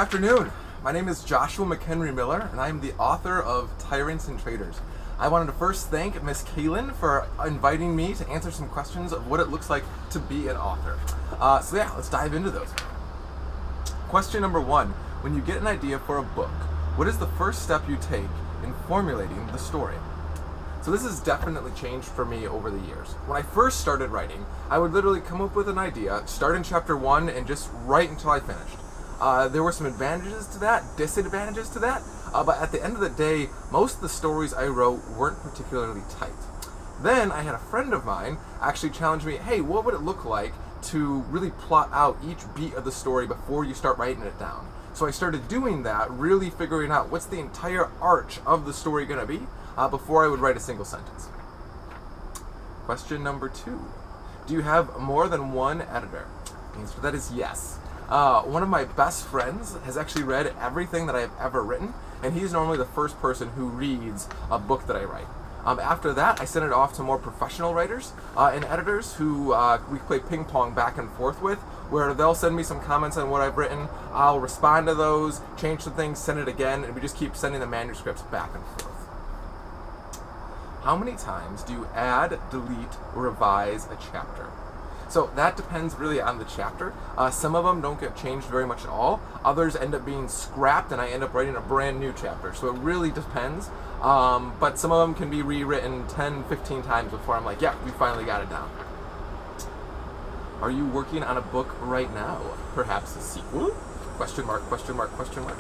afternoon. My name is Joshua McHenry Miller, and I am the author of Tyrants and Traitors. I wanted to first thank Miss Kaylynn for inviting me to answer some questions of what it looks like to be an author. Let's dive into those. Question number 1. When you get an idea for a book, what is the first step you take in formulating the story? So this has definitely changed for me over the years. When I first started writing, I would literally come up with an idea, start in chapter 1, and just write until I finished. There were some advantages to that, disadvantages to that, but at the end of the day, most of the stories I wrote weren't particularly tight. Then I had a friend of mine actually challenge me, hey, what would it look like to really plot out each beat of the story before you start writing it down? So I started doing that, really figuring out what's the entire arch of the story going to be before I would write a single sentence. Question number 2. Do you have more than one editor? The answer to that is yes. One of my best friends has actually read everything that I've ever written, and he's normally the first person who reads a book that I write. After that, I send it off to more professional writers and editors who we play ping pong back and forth with, where they'll send me some comments on what I've written, I'll respond to those, change some things, send it again, and we just keep sending the manuscripts back and forth. How many times do you add, delete, or revise a chapter? So that depends really on the chapter. Some of them don't get changed very much at all. Others end up being scrapped and I end up writing a brand new chapter. So it really depends. But some of them can be rewritten 10, 15 times before I'm like, yeah, we finally got it down. Are you working on a book right now? Perhaps a sequel? Question mark, question mark, question mark.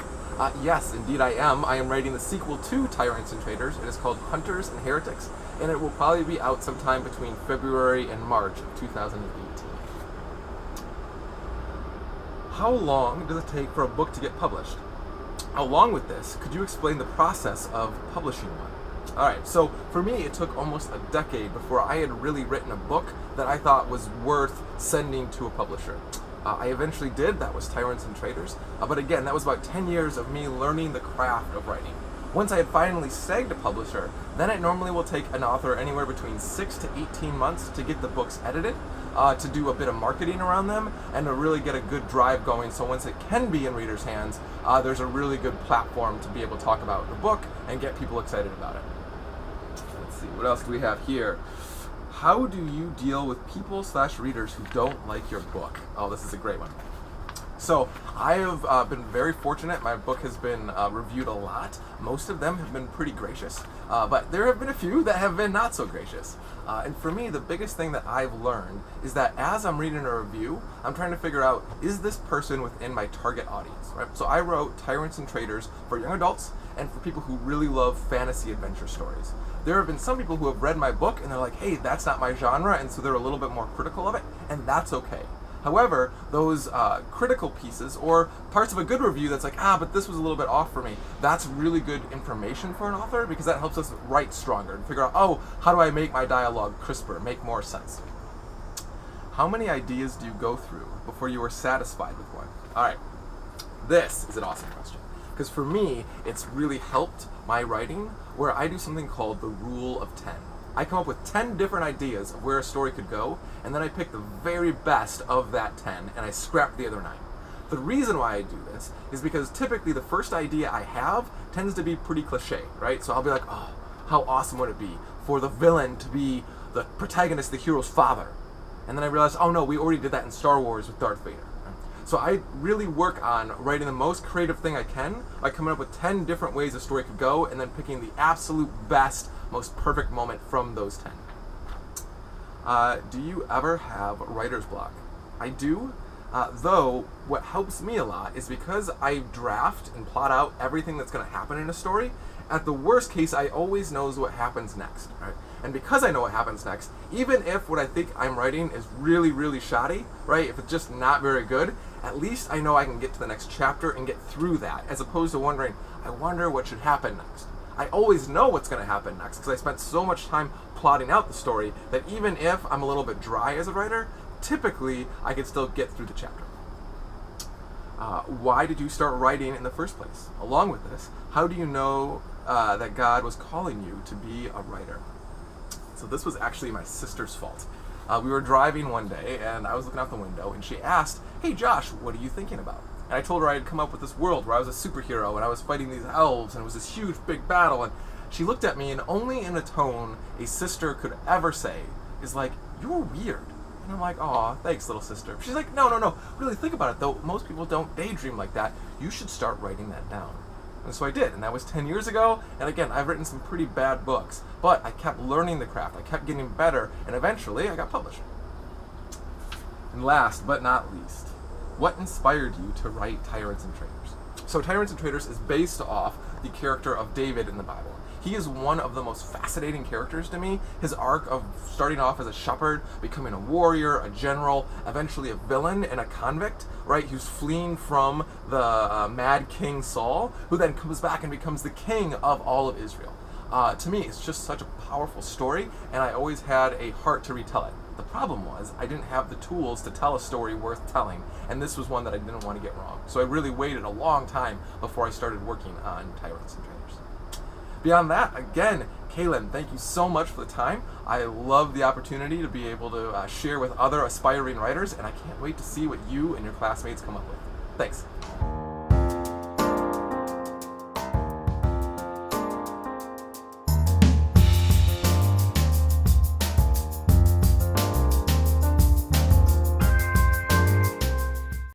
Yes, indeed I am. I am writing the sequel to Tyrants and Traitors. It is called Hunters and Heretics, and it will probably be out sometime between February and March of 2018. How long does it take for a book to get published? Along with this, could you explain the process of publishing one? Alright, so for me it took almost a decade before I had really written a book that I thought was worth sending to a publisher. I eventually did, that was Tyrants and Traitors, but again, that was about 10 years of me learning the craft of writing. Once I had finally snagged a publisher, then it normally will take an author anywhere between 6 to 18 months to get the books edited, to do a bit of marketing around them, and to really get a good drive going, so once it can be in readers' hands, there's a really good platform to be able to talk about the book and get people excited about it. Let's see, what else do we have here? How do you deal with people/readers who don't like your book? Oh, this is a great one. So I have been very fortunate. My book has been reviewed a lot. Most of them have been pretty gracious, but there have been a few that have been not so gracious. And for me, the biggest thing that I've learned is that as I'm reading a review, I'm trying to figure out, is this person within my target audience, right? So I wrote Tyrants and Traitors for young adults and for people who really love fantasy adventure stories. There have been some people who have read my book and they're like, hey, that's not my genre, and so they're a little bit more critical of it, and that's okay. However, those critical pieces or parts of a good review that's like, but this was a little bit off for me, that's really good information for an author because that helps us write stronger and figure out, how do I make my dialogue crisper, make more sense? How many ideas do you go through before you are satisfied with one? All right, this is an awesome question. Because for me, it's really helped my writing where I do something called the Rule of 10. I come up with 10 different ideas of where a story could go, and then I pick the very best of that 10, and I scrap the other 9. The reason why I do this is because typically the first idea I have tends to be pretty cliche, right? So I'll be like, how awesome would it be for the villain to be the protagonist, the hero's father? And then I realize, oh no, we already did that in Star Wars with Darth Vader. So I really work on writing the most creative thing I can by coming up with 10 different ways a story could go and then picking the absolute best, most perfect moment from those 10. Do you ever have writer's block? I do, though what helps me a lot is because I draft and plot out everything that's going to happen in a story, at the worst case I always knows what happens next, right? And because I know what happens next, even if what I think I'm writing is really, really shoddy, right, if it's just not very good, at least I know I can get to the next chapter and get through that, as opposed to wondering, I wonder what should happen next. I always know what's going to happen next because I spent so much time plotting out the story that even if I'm a little bit dry as a writer, typically I can still get through the chapter. Why did you start writing in the first place? Along with this, how do you know that God was calling you to be a writer? So this was actually my sister's fault. We were driving one day and I was looking out the window and she asked, hey Josh, what are you thinking about? And I told her I had come up with this world where I was a superhero and I was fighting these elves and it was this huge big battle, and she looked at me and only in a tone a sister could ever say is like, "You're weird." And I'm like, "Aw, thanks, little sister." She's like, no, really think about it though, most people don't daydream like that. You should start writing that down. And so I did, and that was 10 years ago, and again, I've written some pretty bad books, but I kept learning the craft, I kept getting better, and eventually I got published. And last but not least, what inspired you to write Tyrants and Traitors? So Tyrants and Traitors is based off the character of David in the Bible. He is one of the most fascinating characters to me. His arc of starting off as a shepherd, becoming a warrior, a general, eventually a villain and a convict, right? Who's fleeing from the mad king Saul, who then comes back and becomes the king of all of Israel. To me, it's just such a powerful story, and I always had a heart to retell it. The problem was I didn't have the tools to tell a story worth telling, and this was one that I didn't want to get wrong. So I really waited a long time before I started working on Tyrants and Traitors. Beyond that, again, Kaylynn, thank you so much for the time. I love the opportunity to be able to share with other aspiring writers, and I can't wait to see what you and your classmates come up with. Thanks.